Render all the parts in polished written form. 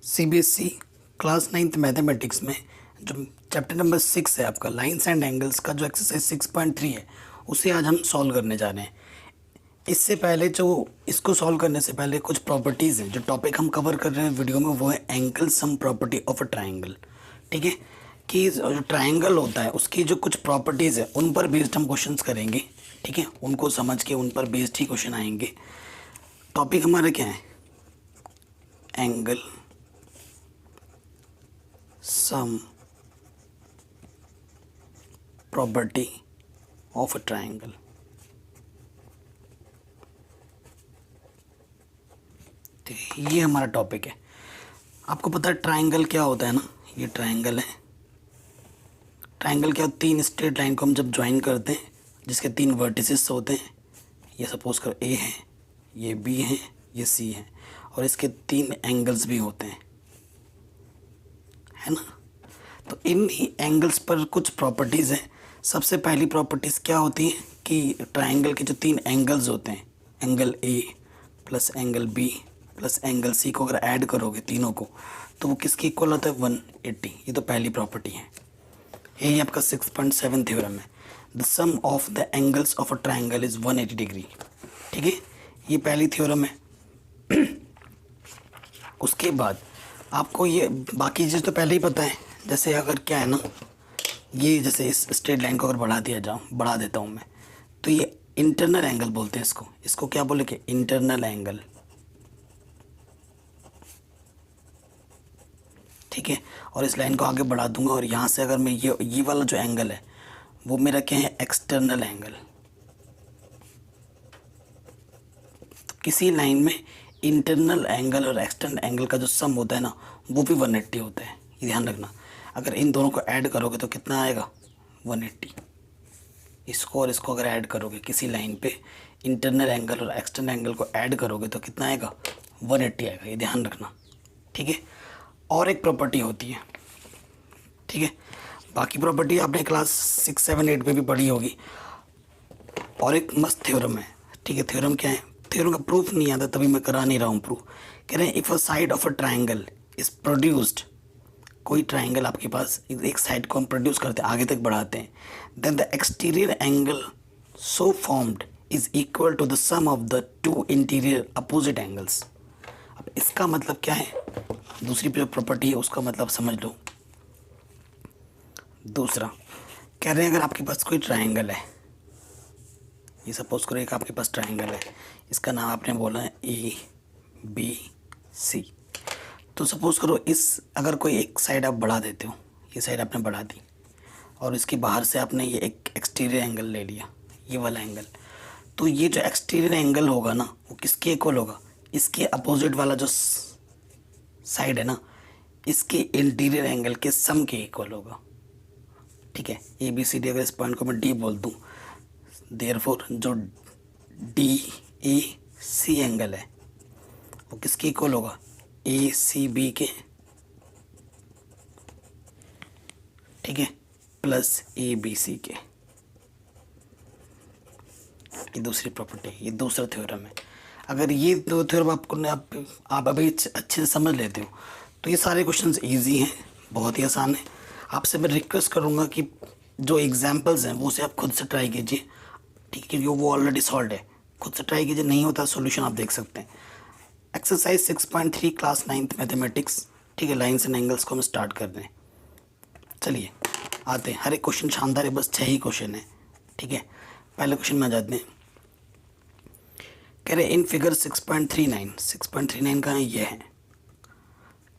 CBSE class 9th mathematics में जो chapter number 6 है आपका लाइंस एंड एंगल्स का जो एक्सरसाइज 6.3 है उसे आज हम सॉल्व करने जा रहे हैं। इससे पहले जो इसको सॉल्व करने से पहले कुछ प्रॉपर्टीज़ हैं, जो टॉपिक हम कवर कर रहे हैं वीडियो में वो है angle sum property of a triangle. ठीक है, कि जो ट्राइंगल होता है उसकी जो कुछ प्रॉपर्टीज़ है उन पर बेस्ड हम क्वेश्चंस करेंगे। ठीक है, उनको समझ के उन पर बेस्ड ही क्वेश्चन आएंगे। टॉपिक हमारा क्या है? Angle sum property of a triangle. ठीक है, ये हमारा टॉपिक है। आपको पता है ट्राइंगल क्या होता है ना? ये ट्राइंगल है। ट्राइंगल क्या, तीन स्ट्रेट लाइन को हम जब ज्वाइन करते हैं जिसके तीन वर्टिसेस होते हैं, ये सपोज कर ए है, ये बी है, ये सी है, और इसके तीन एंगल्स भी होते हैं, है ना? तो इन एंगल्स पर कुछ प्रॉपर्टीज़ हैं। सबसे पहली प्रॉपर्टीज़ क्या होती है कि ट्राइंगल के जो तीन एंगल्स होते हैं, angle A plus angle B plus angle C को अगर ऐड करोगे तीनों को तो वो किसके इक्वल होता है? 180। ये तो पहली प्रॉपर्टी है। यही आपका 6.7 थ्योरम है। The sum of the angles of a triangle is 180 degree. ठीक है, ये पहली थ्योरम है। उसके बाद आपको ये बाकी चीज़ तो पहले ही पता है। जैसे अगर क्या है ना, ये जैसे इस स्ट्रेट लाइन को अगर बढ़ा देता हूँ मैं, तो ये इंटरनल एंगल बोलते हैं इसको। इसको क्या बोले कि इंटरनल एंगल। ठीक है, और इस लाइन को आगे बढ़ा दूंगा और यहाँ से अगर मैं ये वाला जो एंगल है वो मेरा क्या है? External angle. तो किसी लाइन में इंटरनल एंगल और एक्सटर्नल एंगल का जो सम होता है ना वो भी 180 होता है। ये ध्यान रखना। अगर इन दोनों को ऐड करोगे तो कितना आएगा? 180। इसको और इसको अगर ऐड करोगे किसी लाइन पे, इंटरनल एंगल और एक्सटर्नल एंगल को ऐड करोगे तो कितना आएगा? 180 आएगा। ये ध्यान रखना। ठीक है, और एक प्रॉपर्टी होती है। ठीक है, बाकी प्रॉपर्टी आपने क्लास 6, 7, 8 में भी पढ़ी होगी। और एक मस्त थ्योरम है। ठीक है, थ्योरम क्या है? थ्योरम का प्रूफ नहीं आता तभी मैं करा नहीं रहा हूँ प्रूफ। कह रहे हैं if a side of a triangle is produced, कोई ट्राइंगल आपके पास एक साइड को हम प्रोड्यूस करते हैं, आगे तक बढ़ाते हैं, then the exterior angle so formed is equal to the sum of the two interior opposite angles. अब इसका मतलब क्या है? दूसरी जो प्रॉपर्टी है उसका मतलब समझ लो। दूसरा कह रहे हैं अगर आपके पास कोई ट्राइंगल है, ये सपोज करो एक आपके पास ट्राइंगल है, इसका नाम आपने बोला है ए बी सी। तो सपोज करो इस अगर कोई एक साइड आप बढ़ा देते हो, ये साइड आपने बढ़ा दी और इसके बाहर से आपने ये एक एक्सटीरियर एंगल ले लिया, ये वाला एंगल, तो ये जो एक्सटीरियर एंगल होगा ना वो किसके इक्वल होगा? इसके अपोजिट वाला जो साइड है ना, इसके इंटीरियर एंगल के सम के इक्वल होगा। ठीक है, ए बी सी डी, अगर इस पॉइंट को मैं डी बोल दूँ, देयरफॉर जो डी ए सी एंगल है वो किसके इक्वल होगा? ए सी बी के। ठीक है, प्लस ए बी सी के। ये दूसरी प्रॉपर्टी, ये दूसरा थ्योरम है। अगर ये दो थ्योरम आप अभी अच्छे से समझ लेते हो तो ये सारे क्वेश्चंस इजी हैं, बहुत ही आसान है। आपसे मैं रिक्वेस्ट करूँगा कि जो एग्जांपल्स हैं वो से आप खुद से ट्राई कीजिए। ठीक है, क्योंकि वो ऑलरेडी सॉल्व है, खुद से ट्राई कीजिए। नहीं होता सॉल्यूशन आप देख सकते हैं। Exercise 6.3 class 9th mathematics. ठीक है, लाइन्स एंड एंगल्स को हम स्टार्ट कर दें। चलिए आते हैं। हर एक क्वेश्चन शानदार है, बस 6 ही क्वेश्चन है। ठीक है, पहले क्वेश्चन में आ जाते हैं। कह रहे इन फिगर 6.39 का ये है।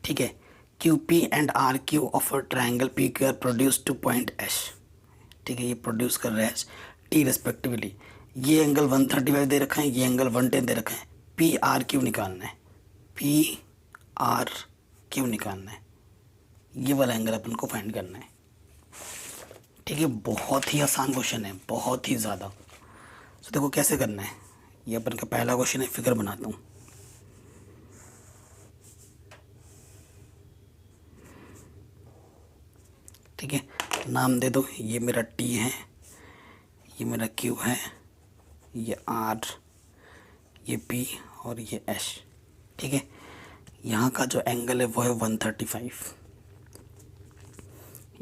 ठीक है, Q P and R Q of a triangle P Q R produce to point H. ठीक है, ये प्रोड्यूस कर रहे हैं टी रेस्पेक्टिवली। ये एंगल 135 दे रखा है, ये एंगल 110 दे रखा है। पी आर क्यू निकालना है, पी आर क्यू निकालना है। ये वाला एंगल अपन को फाइंड करना है। ठीक है, बहुत ही आसान क्वेश्चन है, बहुत ही ज़्यादा। तो देखो कैसे करना है। ये अपन का पहला क्वेश्चन है, फिगर बनाता हूँ। ठीक है, नाम दे दो। ये मेरा टी है, ये मेरा क्यू है, ये आर, ये पी और ये एच। ठीक है, यहाँ का जो एंगल है वो है 135,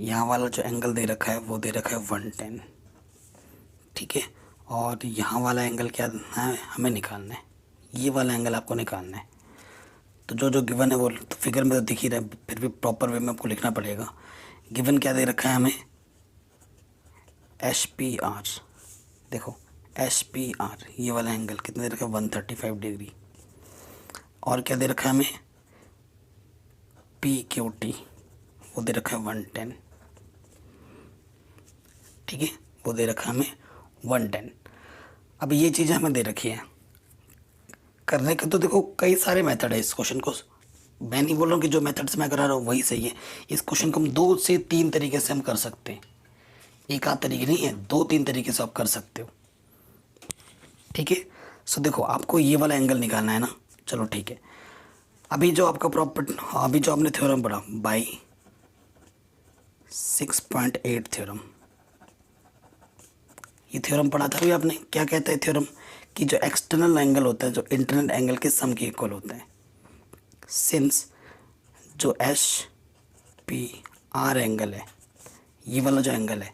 यहाँ वाला जो एंगल दे रखा है वो दे रखा है 110, ठीक है। और यहाँ वाला एंगल क्या है हमें निकालना है, ये वाला एंगल आपको निकालना है। तो जो जो गिवन है वो तो फिगर में तो दिख ही रहा है, फिर भी प्रॉपर वे में आपको लिखना पड़ेगा। गिवन क्या दे रखा है हमें, एच पी आर, देखो एच पी आर ये वाला एंगल कितना दे रखा है 135 डिग्री। और क्या दे रखा है हमें, पी क्यू टी वो दे रखा है 110, ठीक है, वो दे रखा है हमें 110। अब ये चीज़ें हमें दे रखी है करने के, तो देखो कई सारे मेथड है इस क्वेश्चन को, मैं नहीं बोल रहा हूँ कि जो मेथड से मैं करा रहा हूँ वही सही है। इस क्वेश्चन को हम 2 से 3 तरीके से हम कर सकते हैं, एक आध तरीके नहीं है, 2-3 तरीके से आप कर सकते हो, ठीक है। सो देखो आपको ये वाला एंगल निकालना है ना, चलो ठीक है। अभी जो आपका प्रॉपर्टी, अभी जो आपने थ्योरम पढ़ा बाई 6.8 थ्योरम, ये थ्योरम पढ़ा था अभी आपने, क्या कहता है थ्योरम, कि जो एक्सटर्नल एंगल होता है जो इंटरनल एंगल के सम के इक्वल होता है। सिंस जो एच पी आर एंगल है, ये वाला जो एंगल है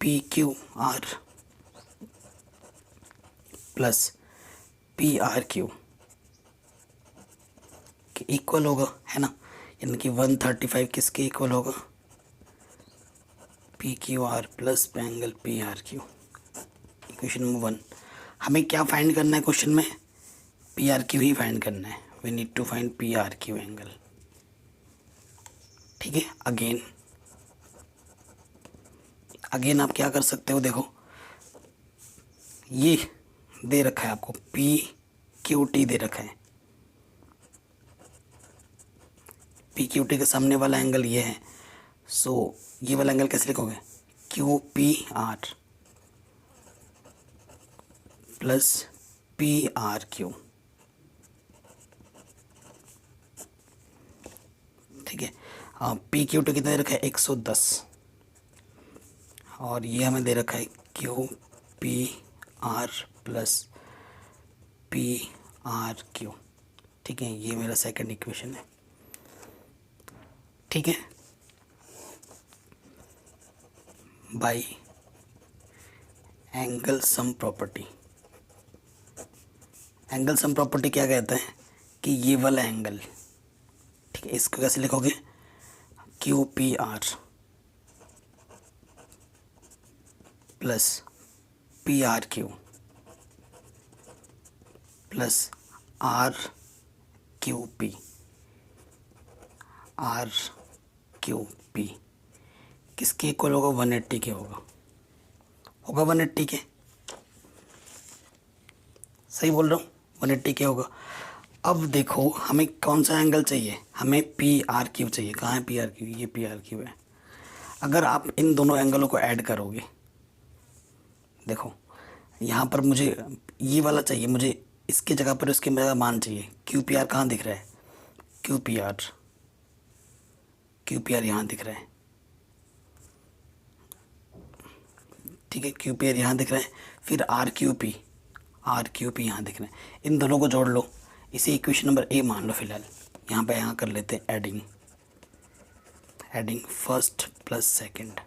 P Q R plus P R Q के इक्वल होगा, है ना, यानी कि 135 किसके इक्वल होगा, P Q R plus angle P R Q. Equation number 1 हमें क्या फाइंड करना है क्वेश्चन में, पी आर क्यू ही फाइंड करना है, we need to find P R Q angle, ठीक है। अगेन आप क्या कर सकते हो, देखो ये दे रखा है आपको पी क्यू टी दे रखा है, पी क्यू टी के सामने वाला एंगल ये है। सो ये वाला एंगल कैसे लिखोगे, Q P R plus P R Q, ठीक है। पी क्यू टी कितना दे रखा है 110, और ये हमें दे रखा है Q P R plus P R Q, ठीक है। ये मेरा सेकंड इक्वेशन है, ठीक है। By angle sum property, angle sum property क्या कहता है कि ये वाला एंगल, ठीक है, इसको कैसे लिखोगे, Q P R plus P R Q plus R Q P, R Q P किसके इक्वल होगा, 180 के होगा 180 के, सही बोल रहा हूँ, 180 के होगा। अब देखो हमें कौन सा एंगल चाहिए, हमें पी आर क्यू चाहिए, कहाँ है पी आर क्यू, ये पी आर क्यू है। अगर आप इन दोनों एंगलों को ऐड करोगे, देखो यहाँ पर मुझे ये वाला चाहिए, मुझे इसकी जगह पर इसके मेरा मान चाहिए, क्यू पी आर कहाँ दिख रहा है, क्यू पी आर यहाँ दिख रहा है, ठीक है, क्यू पी आर यहाँ दिख रहा है। फिर आर क्यू पी यहाँ दिख रहे हैं, इन दोनों को जोड़ लो, इसे इक्वेशन नंबर ए मान लो फिलहाल, यहाँ पे यहाँ कर लेते हैं एडिंग फर्स्ट प्लस सेकंड,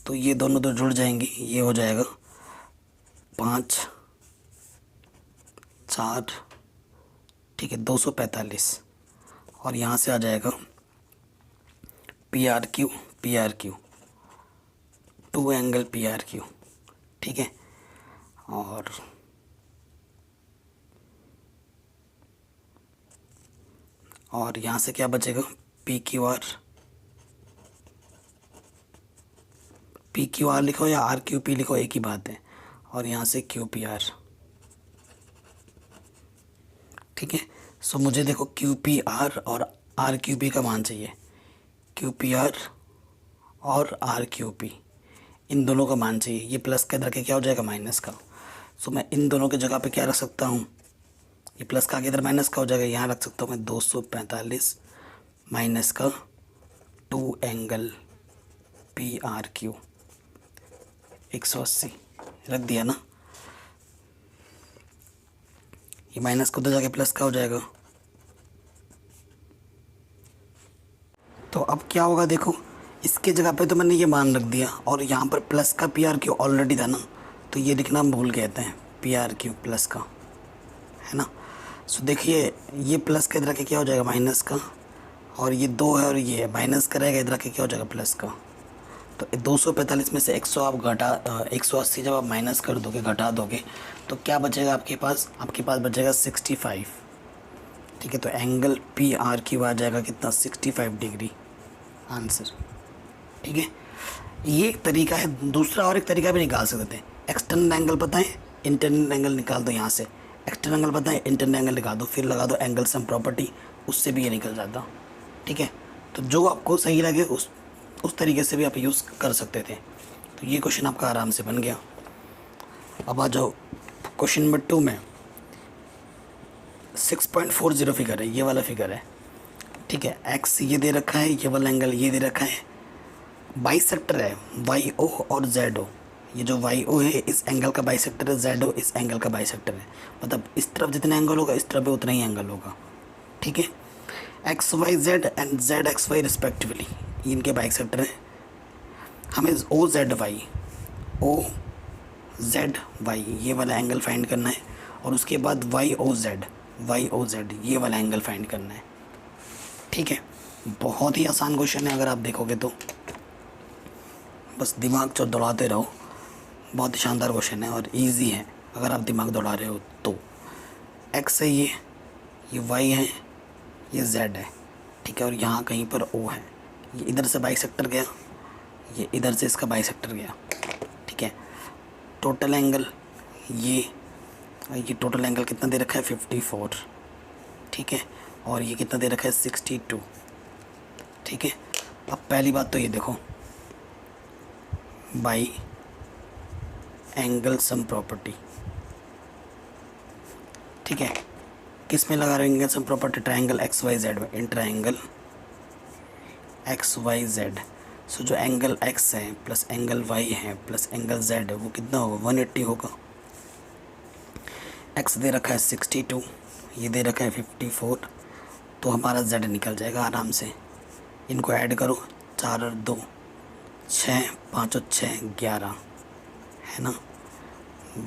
तो ये दोनों तो जुड़ जाएंगे, ये हो जाएगा 5 4, ठीक है 245, और यहाँ से आ जाएगा P R Q 2 angle P R Q, ठीक है। और यहाँ से क्या बचेगा, पी क्यू आर लिखो या आर क्यू पी लिखो, एक ही बात है, और यहाँ से क्यू पी आर, ठीक है। सो मुझे देखो क्यू पी आर और आर क्यू पी का मान चाहिए, क्यू पी आर और आर क्यू पी इन दोनों का मान चाहिए, ये प्लस का इधर के क्या हो जाएगा माइनस का। सो मैं इन दोनों की जगह पे क्या रख सकता हूँ, ये प्लस का आगे इधर माइनस का हो जाएगा, यहाँ रख सकता हूँ मैं 245 माइनस का 2 एंगल पी आर क्यू 180 रख दिया ना, ये माइनस को उधर जाके प्लस का हो जाएगा अब क्या होगा देखो, इसके जगह पे तो मैंने ये मान रख दिया और यहाँ पर प्लस का पी आर क्यू ऑलरेडी था ना, तो ये लिखना हम भूल गए थे, पी आर क्यू प्लस का, है ना। सो देखिए ये प्लस का इधर के क्या हो जाएगा माइनस का, और ये 2 है और ये माइनस करेगा इधर के क्या हो जाएगा प्लस का। तो 245 में से 100 आप घटा 180 जब आप माइनस कर दोगे, घटा दोगे, तो क्या बचेगा आपके पास बचेगा 65। ठीक है, तो एंगल पी आर क्यू आ जाएगा कितना, 65 डिग्री आंसर। ठीक है, ये एक तरीका है। दूसरा और एक तरीका भी निकाल सकते थे, एक्सटर्नल एंगल पता है, इंटरनल एंगल निकाल दो यहाँ से, एक्सटर्नल एंगल पता है, इंटरनल एंगल निकाल दो, फिर लगा दो एंगल सम प्रॉपर्टी, उससे भी ये निकल जाता। ठीक है, तो जो आपको सही लगे उस तरीके से भी आप यूज़ कर सकते थे। तो ये क्वेश्चन आपका आराम से बन गया। अब आ जाओ क्वेश्चन नंबर 2 में 6.40 फिगर है, ये वाला फिगर है। ठीक है, एक्स ये दे रखा है, ये वाला एंगल ये दे रखा है, बाइसेक्टर है वाई ओ और जेड ओ। ये जो वाई ओ है इस एंगल का बाइसेक्टर है, जेड ओ इस एंगल का बाइसेक्टर है, मतलब इस तरफ जितना एंगल होगा इस तरफ भी उतना ही एंगल होगा। ठीक है, X Y Z and Z X Y respectively इनके बाइसेक्टर है। हमें ओ जेड वाई ये वाला एंगल फाइंड करना है, और उसके बाद वाई ओ जेड ये वाला एंगल फाइंड करना है। ठीक है, बहुत ही आसान क्वेश्चन है, अगर आप देखोगे तो बस दिमाग जो दौड़ाते रहो। बहुत ही शानदार क्वेश्चन है और इजी है अगर आप दिमाग दौड़ा रहे हो तो। एक्स है ये वाई है, ये जेड है। ठीक है, और यहाँ कहीं पर ओ है, ये इधर से बाइसेक्टर गया, ये इधर से इसका बाइसेक्टर गया। ठीक है, टोटल एंगल ये टोटल एंगल कितना दे रखा है 54। ठीक है, और ये कितना दे रखा है 62। ठीक है, अब पहली बात तो ये देखो, बाई एंगल सम प्रॉपर्टी। ठीक है, किस में लगा रहे हो angle sum property, triangle X Y Z में, in triangle X Y Z. So जो एंगल एक्स है प्लस एंगल वाई है प्लस एंगल जेड है वो कितना होगा 180 होगा। एक्स दे रखा है 62, ये दे रखा है 54, तो हमारा जेड निकल जाएगा आराम से। इनको ऐड करो, 4 और 2 6, 5 और 6 11, है ना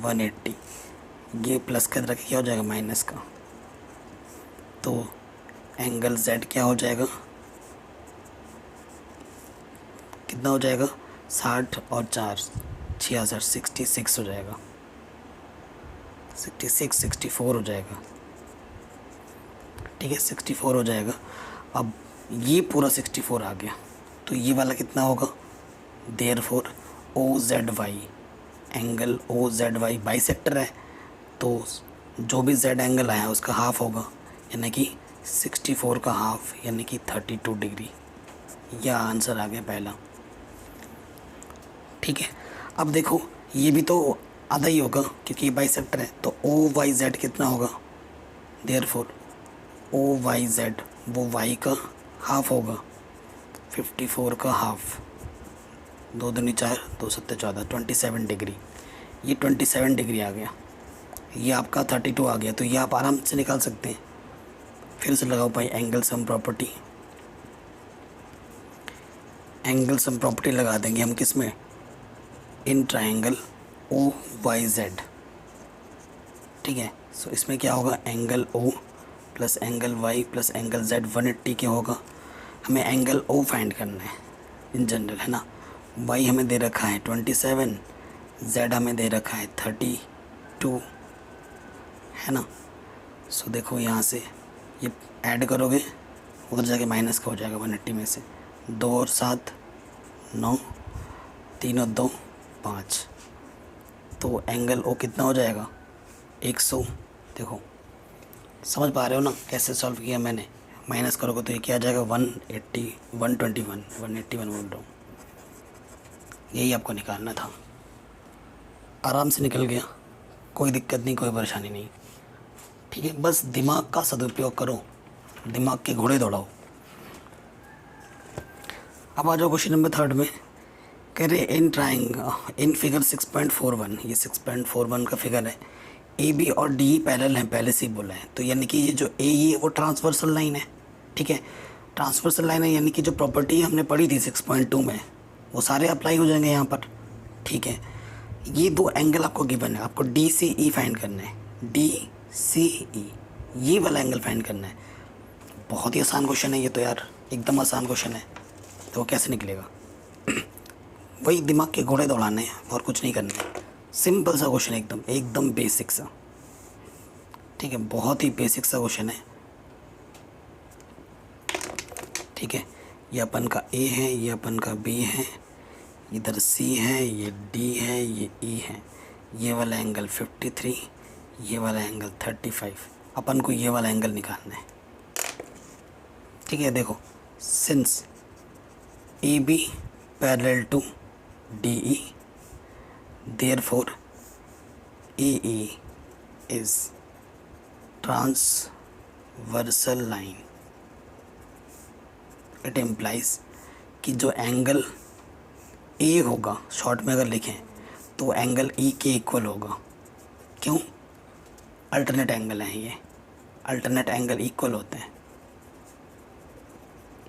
180। ये प्लस का रखे क्या हो जाएगा माइनस का, तो एंगल जेड क्या हो जाएगा, कितना हो जाएगा 60 और 4 66, 66 हो जाएगा, 66 64 हो जाएगा। ठीक है, 64 हो जाएगा। अब ये पूरा 64 आ गया, तो ये वाला कितना होगा, therefore O Z Y, angle O Z Y bisector है, तो जो भी जेड एंगल आया उसका हाफ होगा, यानी कि 64 का हाफ यानी कि 32 डिग्री। यह आंसर आ गया पहला। ठीक है, अब देखो ये भी तो आधा ही होगा क्योंकि ये बाइसेक्टर है, तो ओ वाई जेड कितना होगा, देयरफॉर ओ वाई जेड वो वाई का हाफ होगा, 54 का हाफ, 2 दूनी 4 2 7 14 27 डिग्री। ये 27 डिग्री आ गया, ये आपका 32 आ गया, तो ये आप आराम से निकाल सकते हैं। फिर से लगाओ भाई angle sum property, angle sum property लगा देंगे हम किस में, in triangle O Y Z. ठीक है, सो इसमें क्या होगा, angle O plus angle Y plus angle Z 180 के होगा। हमें एंगल ओ फाइंड करना है इन जनरल, है ना। वाई हमें दे रखा है 27, जेड हमें दे रखा है 32, है ना। सो देखो यहाँ से ये ऐड करोगे, उधर जाके माइनस का हो जाएगा 180 में से, 2 और 7 9, 3 और 2 5, तो एंगल ओ कितना हो जाएगा 100। देखो समझ पा रहे हो ना कैसे सॉल्व किया मैंने, माइनस करोगे तो ये क्या आ जाएगा 180 121 बोल रहा हूँ, यही आपको निकालना था। आराम से निकल गया, कोई दिक्कत नहीं, कोई परेशानी नहीं। ठीक है, बस दिमाग का सदुपयोग करो, दिमाग के घोड़े दौड़ाओ। अब आ जाओ क्वेश्चन नंबर 3 में, कह रहे इन ट्राइंगल इन फिगर 6.41, ये 6.41 का फिगर है, ए बी और डी पैरेलल हैं, पहले से ही बोला है, तो यानी कि ये जो ए है वो ट्रांसवर्सल लाइन है। ठीक है, ट्रांसवर्सल लाइन है, यानी कि जो प्रॉपर्टी हमने पढ़ी थी 6.2 में वो सारे अप्लाई हो जाएंगे यहाँ पर। ठीक है, ये दो एंगल आपको गिवन है, आपको डी सी ई फाइंड करना है, डी सी ई, ये वाला एंगल फाइंड करना है। बहुत ही आसान क्वेश्चन है ये तो यार, एकदम आसान क्वेश्चन है। तो वो कैसे निकलेगा? वही दिमाग के घोड़े दौड़ाने हैं और कुछ नहीं करना है। सिंपल सा क्वेश्चन, एकदम एकदम बेसिक सा। ठीक है, बहुत ही बेसिक सा क्वेश्चन है। ठीक है, ये अपन का ए है, ये अपन का बी है, इधर सी है, ये डी है, ये ई है। ये वाला एंगल 53, ये वाला एंगल 35। अपन को ये वाला एंगल निकालना है। ठीक है, देखो, since A B parallel to D E, therefore A E is transversal line. It implies कि जो एंगल ए होगा, शॉर्ट में अगर लिखें तो एंगल ई के इक्वल होगा। क्यों? अल्टरनेट एंगल हैं ये, अल्टरनेट एंगल इक्वल होते हैं,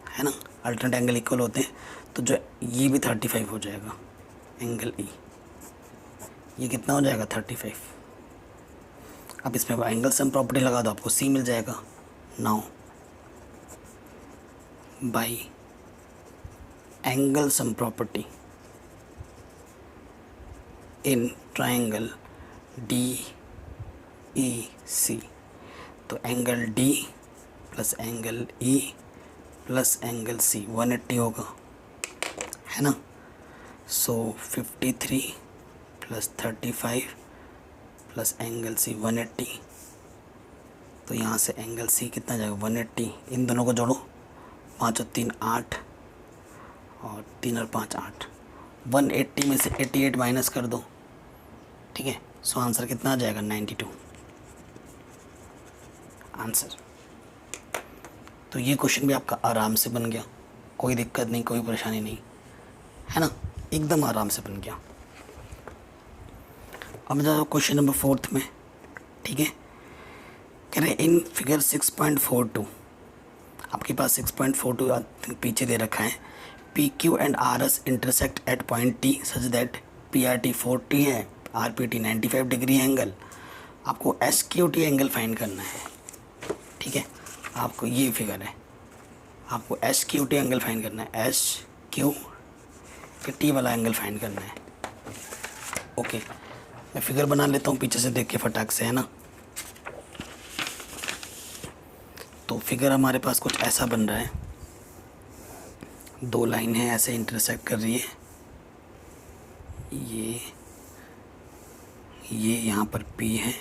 है ना, अल्टरनेट एंगल इक्वल होते हैं। तो जो ये भी 35 हो जाएगा एंगल ई, ये कितना हो जाएगा 35। अब इसमें एंगल सम प्रॉपर्टी लगा दो, आपको सी मिल जाएगा। Now by angle sum property in triangle D E C, तो angle D plus angle E plus angle C 180 होगा, है ना। So 53 plus 35 plus angle C 180, तो यहाँ से एंगल सी कितना जाएगा 180। इन दोनों को जोड़ो, 5 और 3 8 और 3 और 5 8। 180 में से 88 माइनस कर दो। ठीक है, सो आंसर कितना आ जाएगा 92 आंसर। तो ये क्वेश्चन भी आपका आराम से बन गया, कोई दिक्कत नहीं, कोई परेशानी नहीं, है ना, एकदम आराम से बन गया। अब जाओ क्वेश्चन नंबर 4 में। ठीक है, कह रहे इन फिगर 6.42, आपके पास 6.42 पीछे दे रखा है। P Q and R S intersect at point T such that P R T 40 है, R P T 95 degree angle. आपको S Q T angle find करना है। ठीक है, आपको ये फिगर है, आपको S Q T angle find करना है, एस क्यू टी वाला एंगल फाइंड करना है। ओके, मैं फिगर बना लेता हूँ पीछे से देख के फटाक से, है ना। तो फिगर हमारे पास कुछ ऐसा बन रहा है, दो लाइन है ऐसे इंटरसेक्ट कर रही है, ये यहाँ पर P है,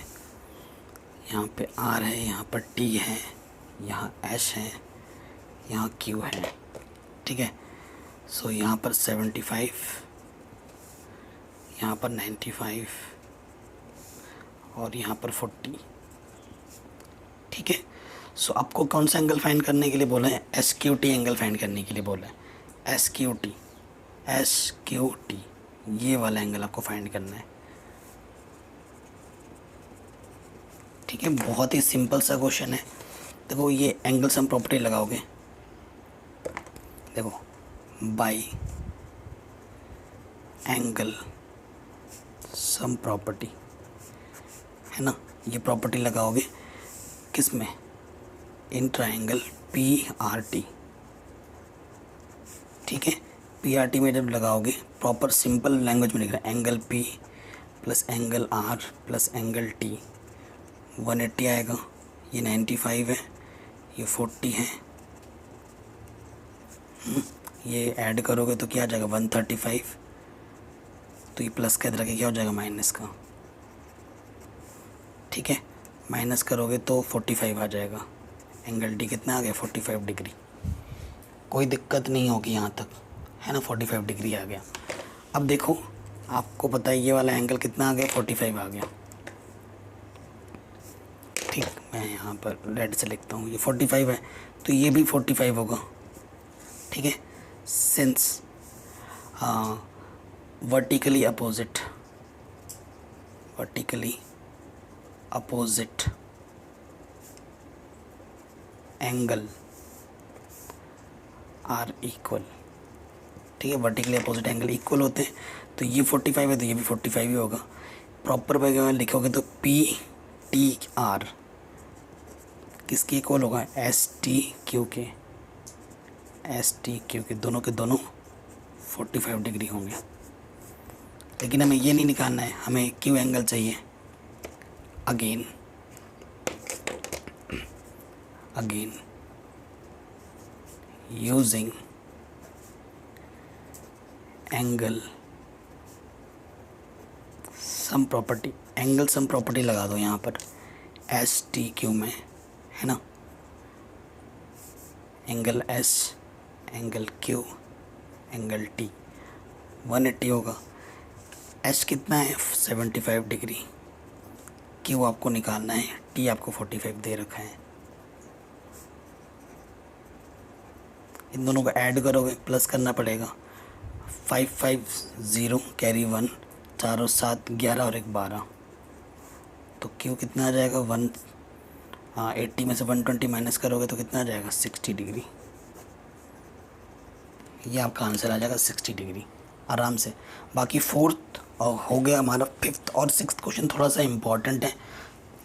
यहाँ पे R है, यहाँ पर T है, यहाँ H है, यहाँ Q है। ठीक है, सो यहाँ पर 75, यहाँ पर 95 और यहाँ पर 40। ठीक है, सो आपको कौन सा एंगल फाइंड करने के लिए बोला है? S Q T angle find करने के लिए बोला है। एस क्यू टी ये वाला एंगल आपको फाइंड करना है। ठीक है, बहुत ही सिंपल सा क्वेश्चन है। देखो, ये एंगल सम प्रॉपर्टी लगाओगे, देखो बाई एंगल सम प्रॉपर्टी, है ना, ये प्रॉपर्टी लगाओगे किस में? In triangle P R T. ठीक है, पी आर टी में जब लगाओगे, प्रॉपर सिंपल लैंग्वेज में लिख रहा है, angle P plus angle R plus angle T 180 आएगा। ये 95 है, ये 40 है, ये ऐड करोगे तो क्या आ जाएगा 135। तो ये प्लस का इधर के क्या हो जाएगा माइनस का। ठीक है, माइनस करोगे तो 45 आ जाएगा। एंगल डी कितना आ गया 45 डिग्री। कोई दिक्कत नहीं होगी यहाँ तक, है ना, 45 डिग्री आ गया। अब देखो, आपको पता है ये वाला एंगल कितना आ गया 45 आ गया। ठीक, मैं यहाँ पर रेड से लिखता हूँ, ये 45 है तो ये भी 45 होगा। ठीक है, since vertically opposite angle are equal, ठीक है, वर्टिकली अपोजिट एंगल इक्वल होते हैं, तो ये 45 है तो ये भी 45 ही होगा। प्रॉपर वे में लिखोगे तो पी टी आर किसके इक्वल होगा, एस टी क्यू के, एस टी क्यू के दोनों 45 डिग्री होंगे। लेकिन हमें ये नहीं निकालना है, हमें क्यू एंगल चाहिए। Again using angle sum property, angle sum property लगा दो यहाँ पर एस टी क्यू में, है ना, angle S, angle Q, angle T 180 होगा। एस कितना है 75 डिग्री, क्यू आपको निकालना है, टी आपको 45 दे रखा है। इन दोनों को ऐड करोगे प्लस करना पड़ेगा, 5 5 0 कैरी 1, 4 और 7 11 और 1 12, तो क्यू कितना आ जाएगा 1, हाँ 80 में से 120 माइनस करोगे तो कितना आ जाएगा 60 डिग्री। ये आपका आंसर आ जाएगा 60 डिग्री आराम से। बाकी फोर्थ और हो गया हमारा, फिफ्थ और सिक्स्थ क्वेश्चन थोड़ा सा इम्पॉर्टेंट है,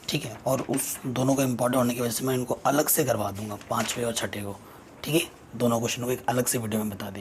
ठीक है, और उस दोनों का इम्पॉर्टेंट होने की वजह से मैं इनको अलग से करवा दूंगा, 5वें और 6ठे को, ठीक है, दोनों क्वेश्चन को एक अलग से वीडियो में बता दें।